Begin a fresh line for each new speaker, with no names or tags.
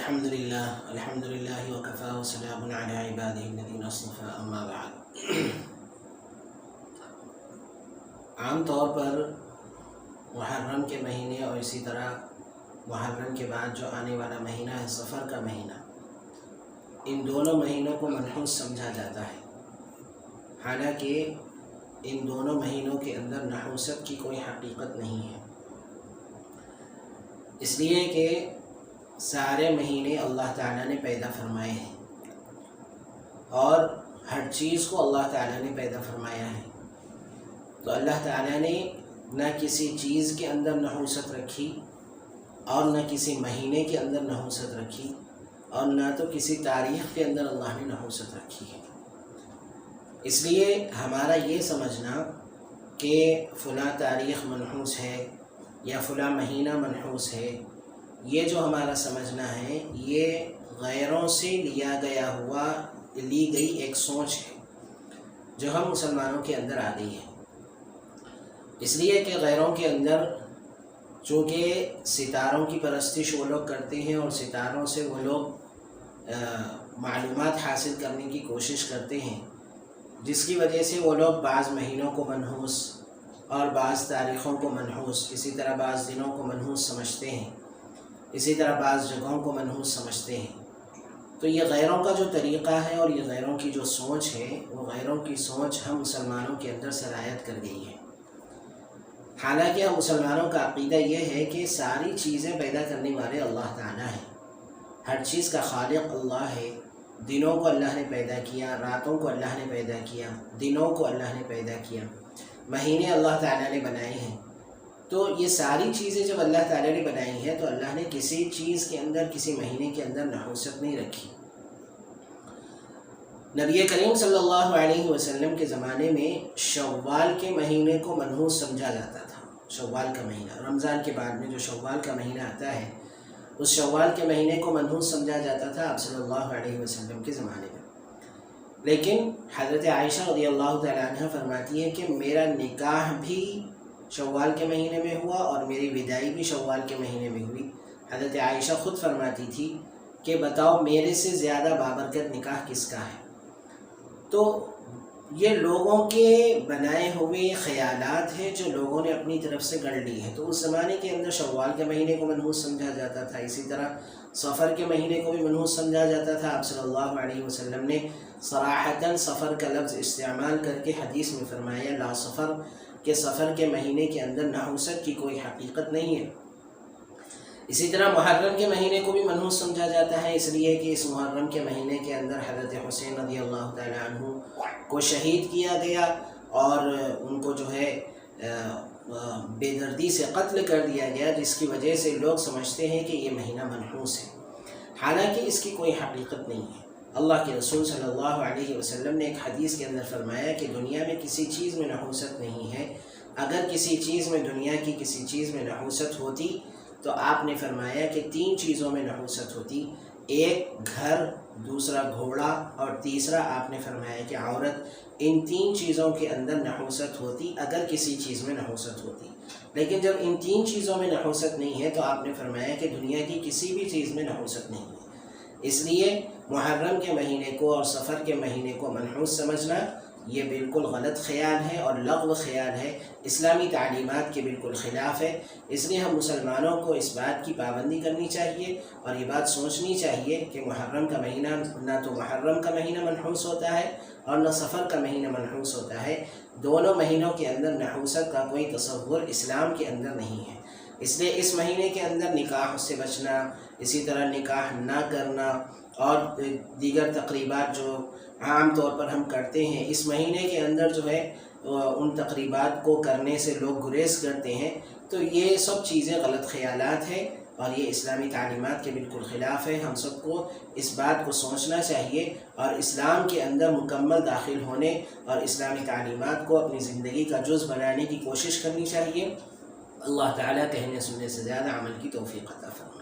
الحمد للہ وکفا وسلام علی عبادہ الذین اصطفی اما بعد۔ عام طور پر محرم کے مہینے اور اسی طرح محرم کے بعد جو آنے والا مہینہ ہے صفر کا مہینہ، ان دونوں مہینوں کو منحوس سمجھا جاتا ہے، حالانکہ ان دونوں مہینوں کے اندر نحوست کی کوئی حقیقت نہیں ہے، اس لیے کہ سارے مہینے اللہ تعالیٰ نے پیدا فرمائے ہیں اور ہر چیز کو اللہ تعالیٰ نے پیدا فرمایا ہے، تو اللہ تعالیٰ نے نہ کسی چیز کے اندر نحوست رکھی اور نہ کسی مہینے کے اندر نحوست رکھی اور نہ تو کسی تاریخ کے اندر اللہ نے نحوست رکھی ہے۔ اس لیے ہمارا یہ سمجھنا کہ فلاں تاریخ منحوس ہے یا فلاں مہینہ منحوس ہے، یہ جو ہمارا سمجھنا ہے یہ غیروں سے لی گئی ایک سوچ ہے جو ہم مسلمانوں کے اندر آ گئی ہے، اس لیے کہ غیروں کے اندر چونکہ ستاروں کی پرستش وہ لوگ کرتے ہیں اور ستاروں سے وہ لوگ معلومات حاصل کرنے کی کوشش کرتے ہیں، جس کی وجہ سے وہ لوگ بعض مہینوں کو منحوس اور بعض تاریخوں کو منحوس، اسی طرح بعض دنوں کو منحوس سمجھتے ہیں، اسی طرح بعض جگہوں کو منحوس سمجھتے ہیں۔ تو یہ غیروں کا جو طریقہ ہے اور یہ غیروں کی جو سوچ ہے، وہ غیروں کی سوچ ہم مسلمانوں کے اندر سرایت کر گئی ہے، حالانکہ ہم مسلمانوں کا عقیدہ یہ ہے کہ ساری چیزیں پیدا کرنے والے اللہ تعالیٰ ہیں، ہر چیز کا خالق اللہ ہے، دنوں کو اللہ نے پیدا کیا، راتوں کو اللہ نے پیدا کیا، دنوں کو اللہ نے پیدا کیا، مہینے اللہ تعالیٰ نے بنائے ہیں۔ تو یہ ساری چیزیں جب اللہ تعالیٰ نے بنائی ہیں تو اللہ نے کسی چیز کے اندر، کسی مہینے کے اندر نحوست نہیں رکھی۔ نبی کریم صلی اللہ علیہ وسلم کے زمانے میں شوال کے مہینے کو منحوس سمجھا جاتا تھا، شوال کا مہینہ، رمضان کے بعد میں جو شوال کا مہینہ آتا ہے اس شوال کے مہینے کو منحوس سمجھا جاتا تھا آپ صلی اللہ علیہ وسلم کے زمانے میں، لیکن حضرت عائشہ رضی اللہ تعالیٰ عنہ فرماتی ہے کہ میرا نکاح بھی شوال کے مہینے میں ہوا اور میری وداعی بھی شوال کے مہینے میں ہوئی۔ حضرت عائشہ خود فرماتی تھی کہ بتاؤ میرے سے زیادہ بابرکت نکاح کس کا ہے؟ تو یہ لوگوں کے بنائے ہوئے خیالات ہیں جو لوگوں نے اپنی طرف سے گڑھ لی ہے۔ تو اس زمانے کے اندر شوال کے مہینے کو منحوس سمجھا جاتا تھا، اسی طرح سفر کے مہینے کو بھی منحوس سمجھا جاتا تھا۔ آپ صلی اللہ علیہ وسلم نے صراحتاً سفر کا لفظ استعمال کر کے حدیث میں فرمایا لا سفر، کہ سفر کے مہینے کے اندر نحوست کی کوئی حقیقت نہیں ہے۔ اسی طرح محرم کے مہینے کو بھی منحوس سمجھا جاتا ہے، اس لیے کہ اس محرم کے مہینے کے اندر حضرت حسین رضی اللہ تعالیٰ عنہ کو شہید کیا گیا اور ان کو جو ہے بے دردی سے قتل کر دیا گیا، جس کی وجہ سے لوگ سمجھتے ہیں کہ یہ مہینہ منحوس ہے، حالانکہ اس کی کوئی حقیقت نہیں ہے۔ اللہ کے رسول صلی اللہ علیہ وسلم نے ایک حدیث کے اندر فرمایا کہ دنیا میں کسی چیز میں نحوست نہیں ہے، اگر کسی چیز میں، دنیا کی کسی چیز میں نحوست ہوتی تو آپ نے فرمایا کہ 3 چیزوں میں نحوست ہوتی، ایک گھر، دوسرا گھوڑا اور تیسرا آپ نے فرمایا کہ عورت، ان 3 چیزوں کے اندر نحوست ہوتی اگر کسی چیز میں نحوست ہوتی، لیکن جب ان 3 چیزوں میں نحوست نہیں ہے تو آپ نے فرمایا کہ دنیا کی کسی بھی چیز میں نحوست نہیں ہے۔ اس لیے محرم کے مہینے کو اور سفر کے مہینے کو منحوس سمجھنا یہ بالکل غلط خیال ہے اور لغو خیال ہے، اسلامی تعلیمات کے بالکل خلاف ہے۔ اس لیے ہم مسلمانوں کو اس بات کی پابندی کرنی چاہیے اور یہ بات سوچنی چاہیے کہ محرم کا مہینہ، نہ تو محرم کا مہینہ منحوس ہوتا ہے اور نہ سفر کا مہینہ منحوس ہوتا ہے، دونوں مہینوں کے اندر نحوست کا کوئی تصور اسلام کے اندر نہیں ہے۔ اس لیے اس مہینے کے اندر نکاح سے بچنا، اسی طرح نکاح نہ کرنا اور دیگر تقریبات جو عام طور پر ہم کرتے ہیں، اس مہینے کے اندر جو ہے ان تقریبات کو کرنے سے لوگ گریز کرتے ہیں، تو یہ سب چیزیں غلط خیالات ہیں اور یہ اسلامی تعلیمات کے بالکل خلاف ہے۔ ہم سب کو اس بات کو سوچنا چاہیے اور اسلام کے اندر مکمل داخل ہونے اور اسلامی تعلیمات کو اپنی زندگی کا جز بنانے کی کوشش کرنی چاہیے۔ اللہ تعالیٰ کہنے سننے سے زیادہ عمل کی توفیق عطا فرمائے۔